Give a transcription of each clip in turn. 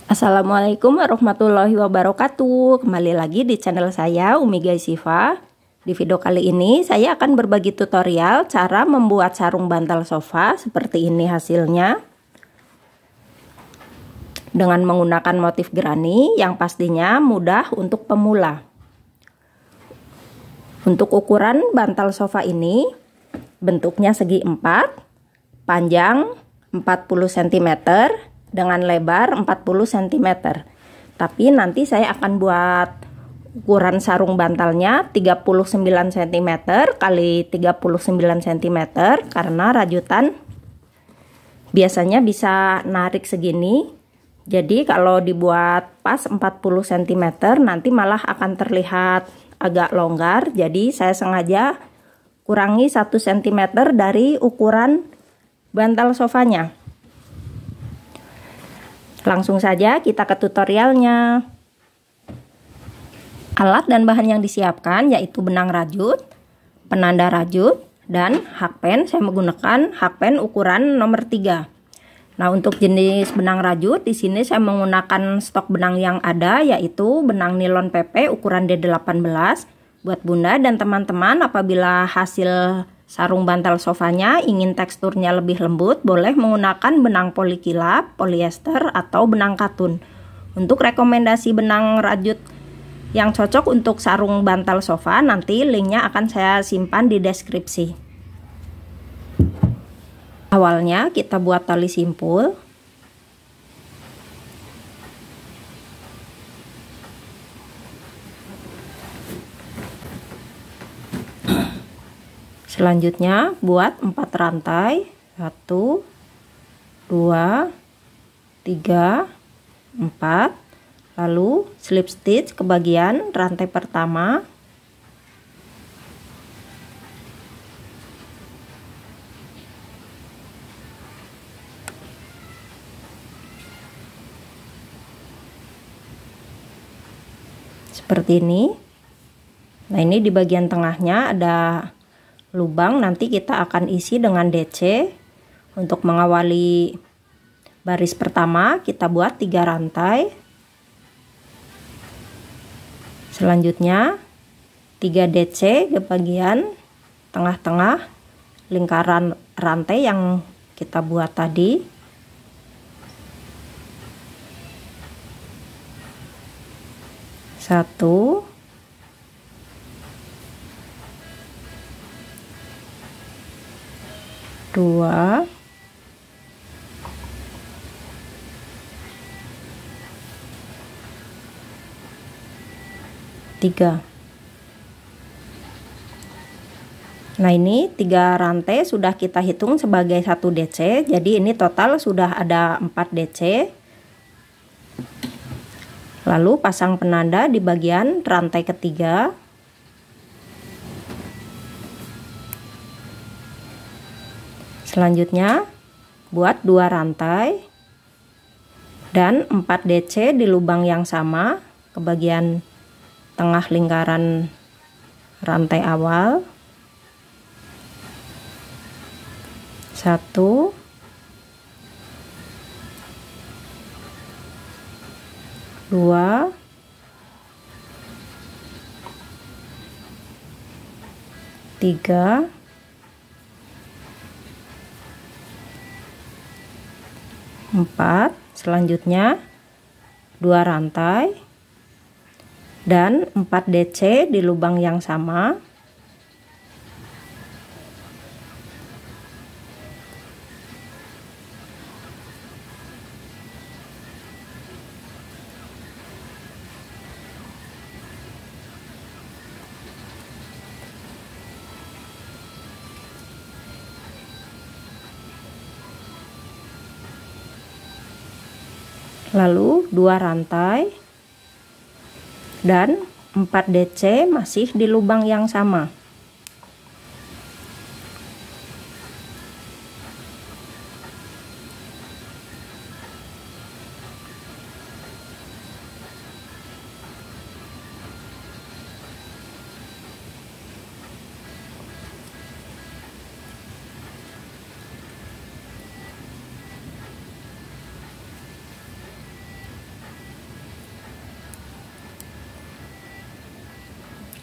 Assalamualaikum warahmatullahi wabarakatuh. Kembali lagi di channel saya Umi Gaisiva. Di video kali ini saya akan berbagi tutorial cara membuat sarung bantal sofa seperti ini hasilnya. Dengan menggunakan motif gerani yang pastinya mudah untuk pemula. Untuk ukuran bantal sofa ini bentuknya segi 4, panjang 40 cm. Dengan lebar 40 cm. Tapi nanti saya akan buat ukuran sarung bantalnya 39 cm kali 39 cm karena rajutan biasanya bisa narik segini. Jadi kalau dibuat pas 40 cm nanti malah akan terlihat agak longgar. Jadi saya sengaja kurangi 1 cm dari ukuran bantal sofanya. Langsung saja kita ke tutorialnya. Alat dan bahan yang disiapkan yaitu benang rajut, penanda rajut, dan hakpen. Saya menggunakan hakpen ukuran nomor 3. Nah, untuk jenis benang rajut di sini saya menggunakan stok benang yang ada yaitu benang nilon PP ukuran D18. Buat Bunda dan teman-teman apabila hasil sarung bantal sofanya ingin teksturnya lebih lembut, boleh menggunakan benang polikilap, polyester, atau benang katun. Untuk rekomendasi benang rajut yang cocok untuk sarung bantal sofa, nanti linknya akan saya simpan di deskripsi. Awalnya kita buat tali simpul. Selanjutnya buat 4 rantai, 1 2 3 4, lalu slip stitch ke bagian rantai pertama, seperti ini. Nah, ini di bagian tengahnya ada lubang, nanti kita akan isi dengan DC. Untuk mengawali baris pertama kita buat 3 rantai, selanjutnya 3 DC ke bagian tengah-tengah lingkaran rantai yang kita buat tadi. Satu, dua, tiga. Nah, ini 3 rantai sudah kita hitung sebagai 1 DC, jadi ini total sudah ada 4 DC. Lalu pasang penanda di bagian rantai ketiga. Selanjutnya buat 2 rantai dan 4 DC di lubang yang sama ke bagian tengah lingkaran rantai awal. 1 2 3 4, selanjutnya 2 rantai dan 4 DC di lubang yang sama. Lalu 2 rantai dan 4 DC masih di lubang yang sama.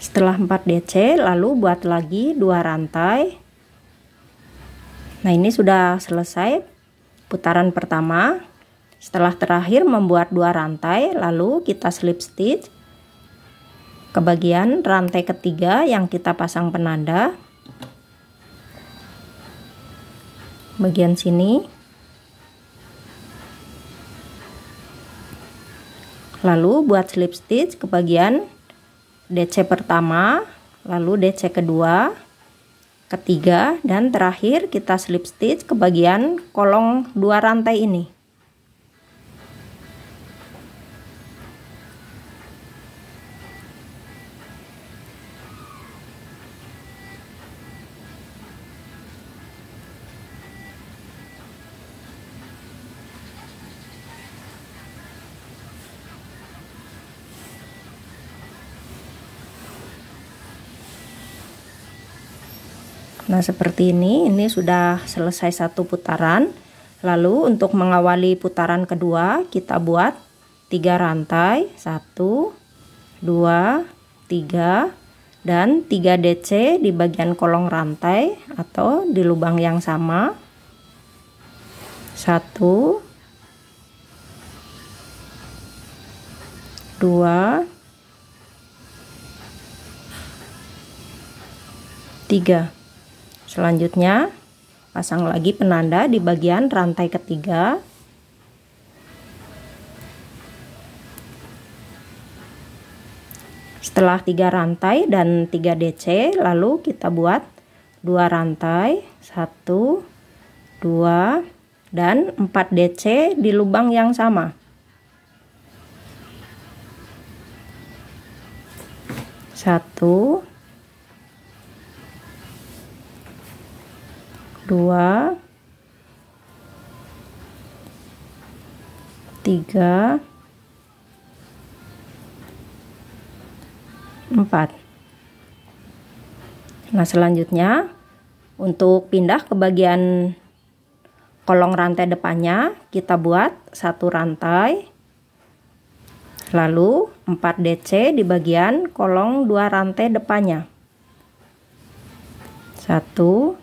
Setelah 4 DC, lalu buat lagi 2 rantai. Nah, ini sudah selesai putaran pertama. Setelah terakhir membuat 2 rantai, lalu kita slip stitch ke bagian rantai ketiga yang kita pasang penanda. Bagian sini. Lalu buat slip stitch ke bagian DC pertama, lalu DC kedua, ketiga, dan terakhir kita slip stitch ke bagian kolong 2 rantai ini. Nah, seperti ini sudah selesai satu putaran. Lalu untuk mengawali putaran kedua, kita buat 3 rantai, 1, 2, 3, dan 3 DC di bagian kolong rantai atau di lubang yang sama. 1, 2, 3. Selanjutnya pasang lagi penanda di bagian rantai ketiga. Setelah 3 rantai dan 3 DC, lalu kita buat 2 rantai, 1, 2, dan 4 DC di lubang yang sama. 1, 2, 3, 4. Nah, selanjutnya untuk pindah ke bagian kolong rantai depannya, kita buat 1 rantai, lalu 4 DC di bagian kolong 2 rantai depannya. 1,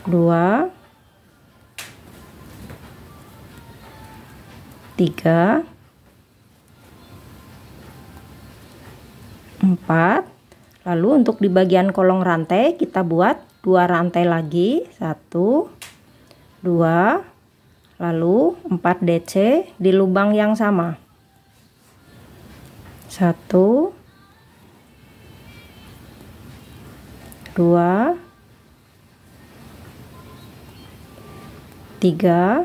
2, 3, 4. Lalu untuk di bagian kolong rantai kita buat 2 rantai lagi, 1, 2, lalu 4 DC di lubang yang sama. 1, 2, 3,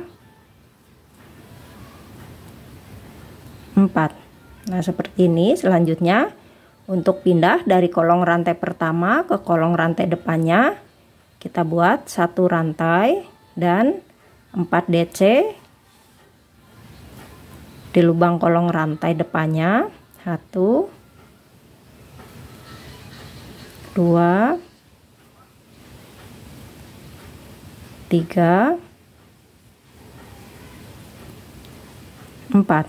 4. Nah, seperti ini. Selanjutnya untuk pindah dari kolong rantai pertama ke kolong rantai depannya, kita buat 1 rantai dan 4 DC di lubang kolong rantai depannya. 1, 2, 3, 4.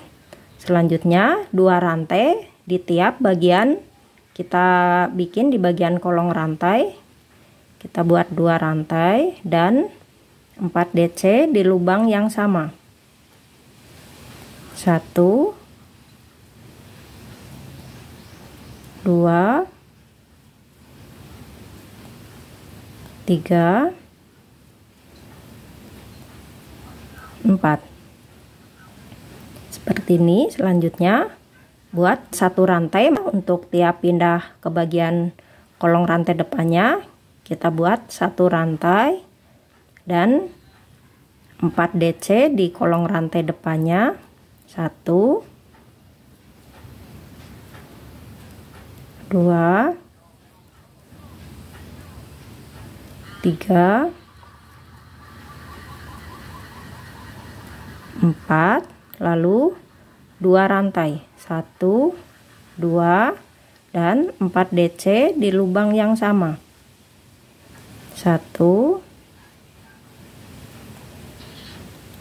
Selanjutnya 2 rantai di tiap bagian kita bikin di bagian kolong rantai. Kita buat 2 rantai dan 4 DC di lubang yang sama. 1, 2, 3, 4. Seperti ini. Selanjutnya buat 1 rantai untuk tiap pindah ke bagian kolong rantai depannya. Kita buat 1 rantai dan 4 DC di kolong rantai depannya. 1, 2, 3, 4. Lalu 2 rantai, 1, 2, dan 4 DC di lubang yang sama. 1,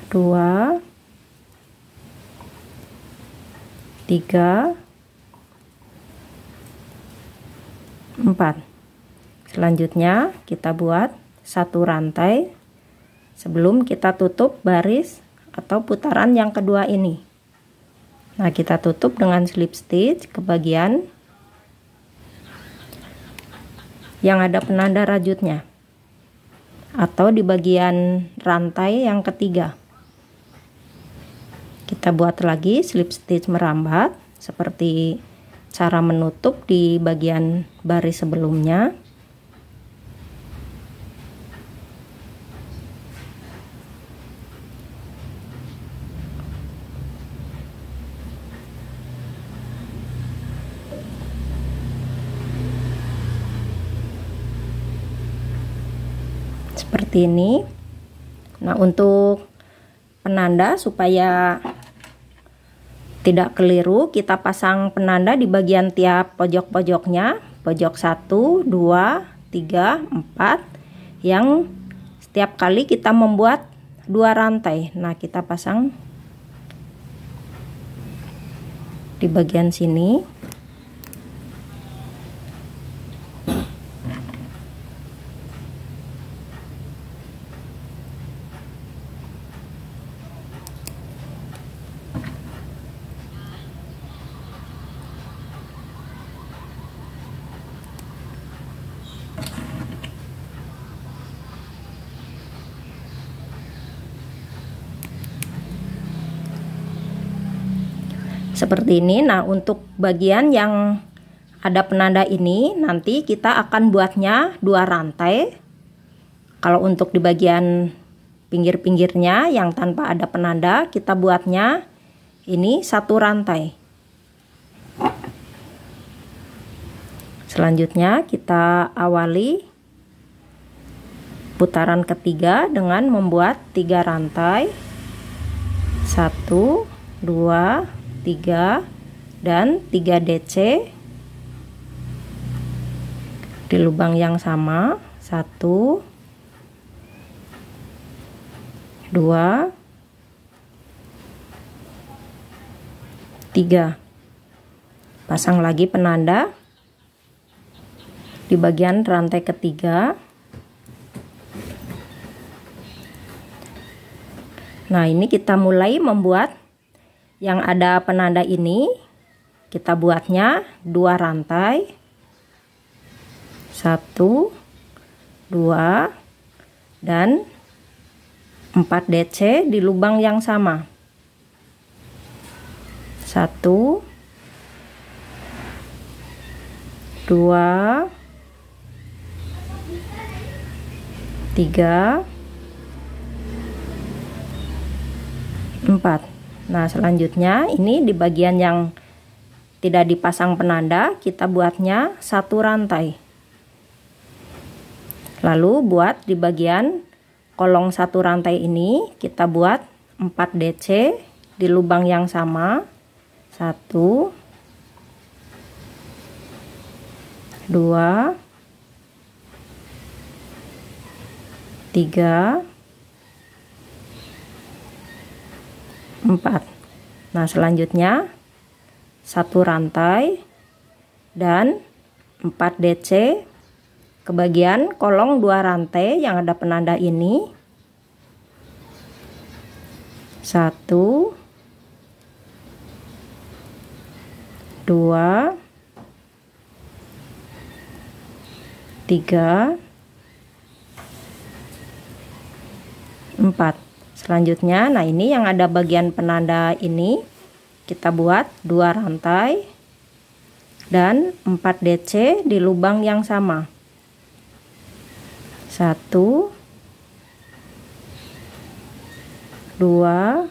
2, 3, 4. Selanjutnya kita buat satu rantai sebelum kita tutup baris atau putaran yang kedua ini. Nah, kita tutup dengan slip stitch ke bagian yang ada penanda rajutnya atau di bagian rantai yang ketiga. Kita buat lagi slip stitch merambat seperti cara menutup di bagian baris sebelumnya. Seperti ini. Nah, untuk penanda supaya tidak keliru, kita pasang penanda di bagian tiap pojok-pojoknya, pojok 1, 2, 3, 4, yang setiap kali kita membuat 2 rantai. Nah, kita pasang di bagian sini. Seperti ini. Nah, untuk bagian yang ada penanda ini nanti kita akan buatnya 2 rantai. Kalau untuk di bagian pinggir-pinggirnya yang tanpa ada penanda, kita buatnya ini 1 rantai. Selanjutnya kita awali putaran ketiga dengan membuat 3 rantai. 1, 2, 3 dan 3 DC di lubang yang sama. 1, 2, 3. Pasang lagi penanda di bagian rantai ketiga. Nah, ini kita mulai membuat yang ada penanda ini. Kita buatnya 2 rantai. 1, 2 dan 4 DC di lubang yang sama. 1, 2, 3, 4. Nah, selanjutnya ini di bagian yang tidak dipasang penanda, kita buatnya 1 rantai. Lalu buat di bagian kolong 1 rantai ini, kita buat 4 DC di lubang yang sama. 1, 2, 3, 4. Nah, selanjutnya 1 rantai dan 4 DC ke bagian kolong 2 rantai yang ada penanda ini. 1, 2, 3, 4. Selanjutnya, nah ini yang ada bagian penanda ini kita buat 2 rantai dan 4 DC di lubang yang sama. 1, 2,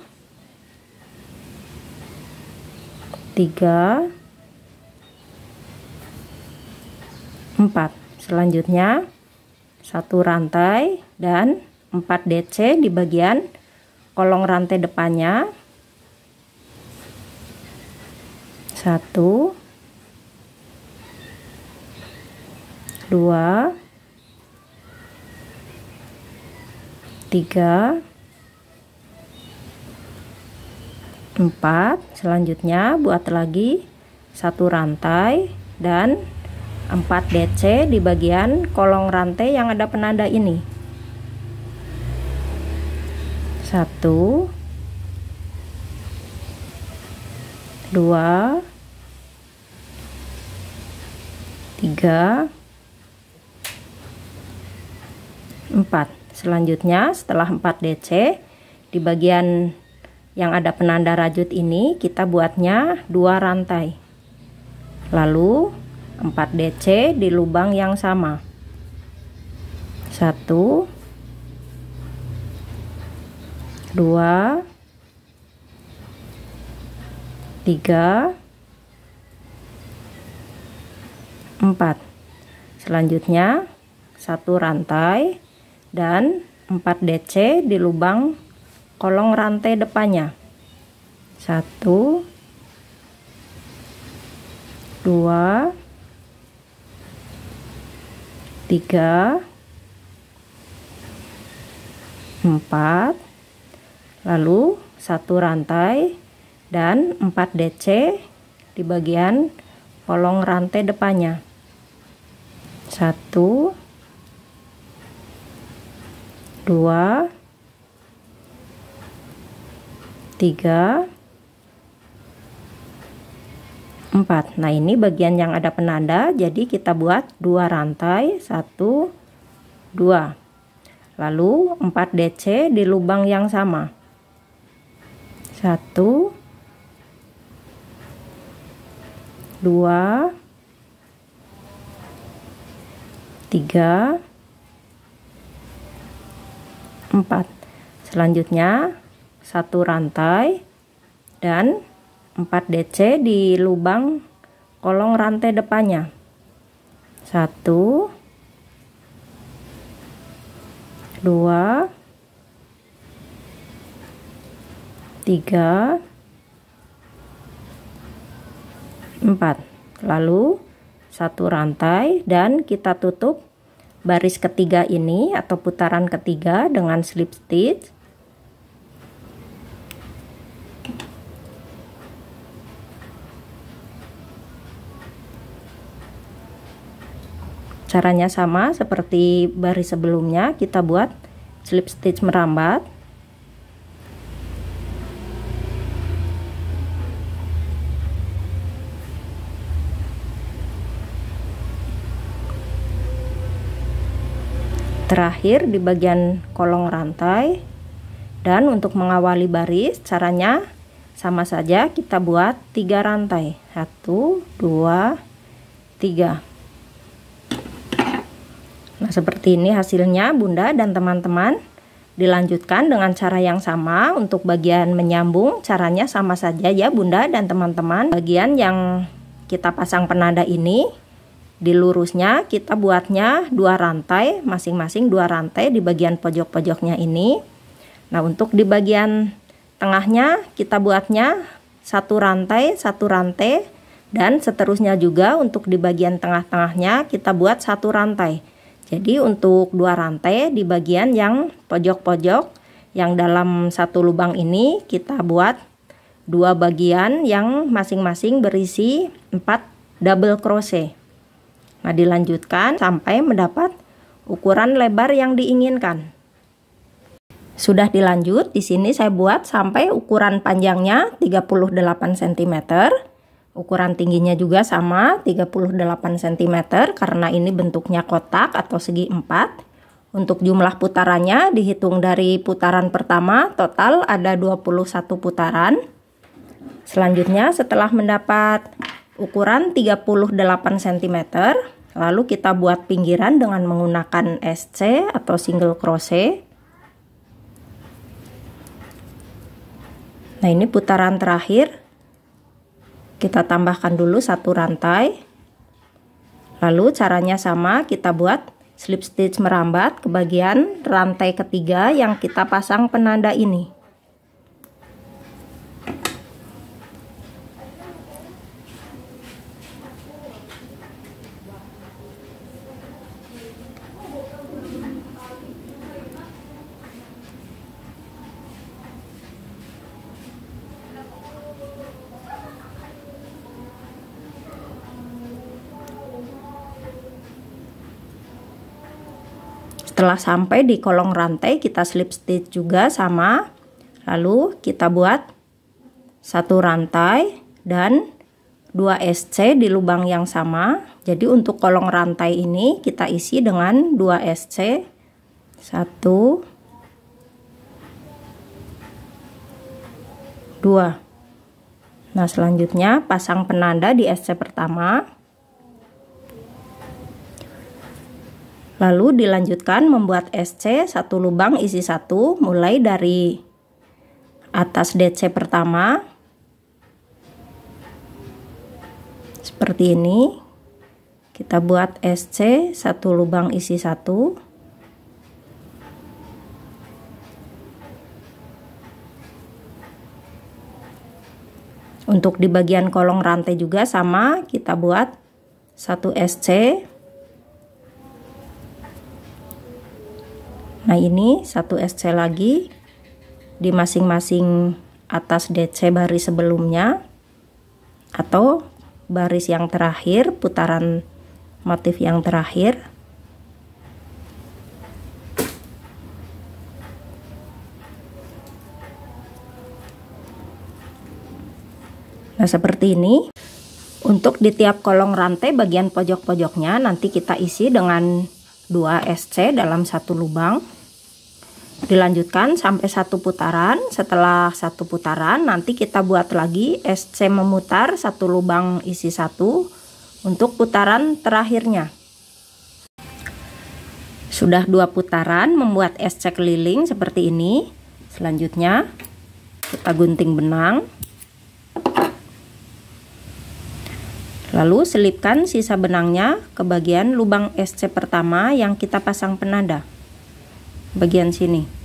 3, 4. Selanjutnya 1 rantai dan 4 DC di bagian kolong rantai depannya. 1, 2, 3, 4. Selanjutnya buat lagi satu rantai dan 4 DC di bagian kolong rantai yang ada penanda ini. 1, 2, 3, 4. Selanjutnya setelah 4 DC di bagian yang ada penanda rajut ini kita buatnya 2 rantai. Lalu 4 DC di lubang yang sama. 1, 2, 3, 4. Selanjutnya satu rantai dan 4 DC di lubang kolong rantai depannya. 1, 2, 3, 4. Lalu satu rantai dan 4 DC di bagian kolong rantai depannya. 1, 2, 3, 4. Nah, ini bagian yang ada penanda, jadi kita buat 2 rantai, 1, 2. Lalu 4 DC di lubang yang sama. 1, 2, 3, 4. Selanjutnya satu rantai dan 4 DC di lubang kolong rantai depannya. 1, 2, 3, 4. Lalu satu rantai dan kita tutup baris ketiga ini atau putaran ketiga dengan slip stitch. Caranya sama seperti baris sebelumnya, kita buat slip stitch merambat. Terakhir di bagian kolong rantai. Dan untuk mengawali baris, caranya sama saja, kita buat 3 rantai. 1, 2, 3. Nah, seperti ini hasilnya Bunda dan teman-teman. Dilanjutkan dengan cara yang sama. Untuk bagian menyambung, caranya sama saja ya Bunda dan teman-teman. Bagian yang kita pasang penanda ini, di lurusnya kita buatnya 2 rantai, masing-masing 2 rantai di bagian pojok-pojoknya ini. Nah, untuk di bagian tengahnya kita buatnya 1 rantai, 1 rantai, dan seterusnya juga untuk di bagian tengah-tengahnya kita buat 1 rantai. Jadi untuk 2 rantai di bagian yang pojok-pojok yang dalam satu lubang ini kita buat 2 bagian yang masing-masing berisi 4 double crochet. Nah, dilanjutkan sampai mendapat ukuran lebar yang diinginkan. Sudah dilanjut, di sini saya buat sampai ukuran panjangnya 38 cm. Ukuran tingginya juga sama 38 cm karena ini bentuknya kotak atau segi 4. Untuk jumlah putarannya dihitung dari putaran pertama, total ada 21 putaran. Selanjutnya setelah mendapat ukuran 38 cm, lalu kita buat pinggiran dengan menggunakan SC atau single crochet. Nah, ini putaran terakhir. Kita tambahkan dulu 1 rantai. Lalu caranya sama, kita buat slip stitch merambat ke bagian rantai ketiga yang kita pasang penanda ini. Setelah sampai di kolong rantai, kita slip stitch juga sama. Lalu kita buat satu rantai dan 2 SC di lubang yang sama. Jadi untuk kolong rantai ini kita isi dengan 2 SC. 1, 2. Nah, selanjutnya pasang penanda di SC pertama. Lalu dilanjutkan membuat SC satu lubang isi satu, mulai dari atas DC pertama seperti ini. Kita buat SC satu lubang isi satu. Untuk di bagian kolong rantai juga sama, kita buat satu SC. Nah, ini satu SC lagi di masing-masing atas DC baris sebelumnya atau baris yang terakhir, putaran motif yang terakhir. Nah, seperti ini. Untuk di tiap kolong rantai bagian pojok-pojoknya nanti kita isi dengan 2 SC dalam satu lubang. Dilanjutkan sampai satu putaran. Setelah satu putaran nanti kita buat lagi SC memutar satu lubang isi satu untuk putaran terakhirnya. Sudah 2 putaran membuat SC keliling seperti ini. Selanjutnya kita gunting benang. Lalu selipkan sisa benangnya ke bagian lubang SC pertama yang kita pasang penanda, bagian sini.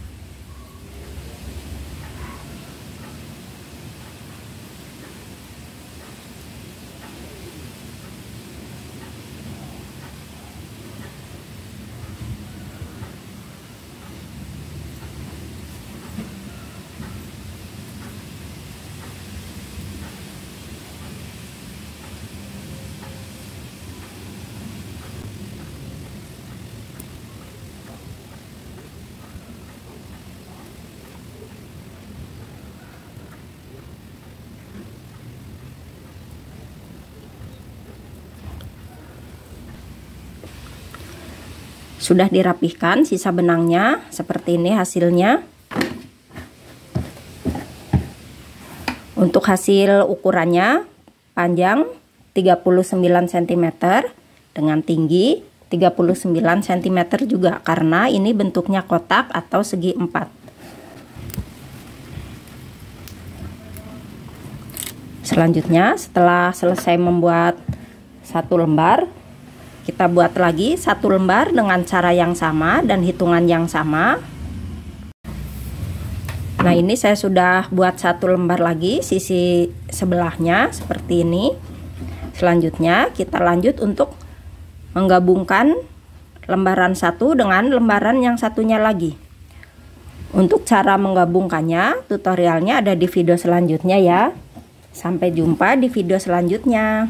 Sudah dirapihkan sisa benangnya, seperti ini hasilnya. Untuk hasil ukurannya, panjang 39 cm dengan tinggi 39 cm juga, karena ini bentuknya kotak atau segi 4. Selanjutnya, setelah selesai membuat satu lembar, kita buat lagi satu lembar dengan cara yang sama dan hitungan yang sama. Nah, ini saya sudah buat satu lembar lagi sisi sebelahnya seperti ini. Selanjutnya kita lanjut untuk menggabungkan lembaran satu dengan lembaran yang satunya lagi. Untuk cara menggabungkannya, tutorialnya ada di video selanjutnya ya. Sampai jumpa di video selanjutnya.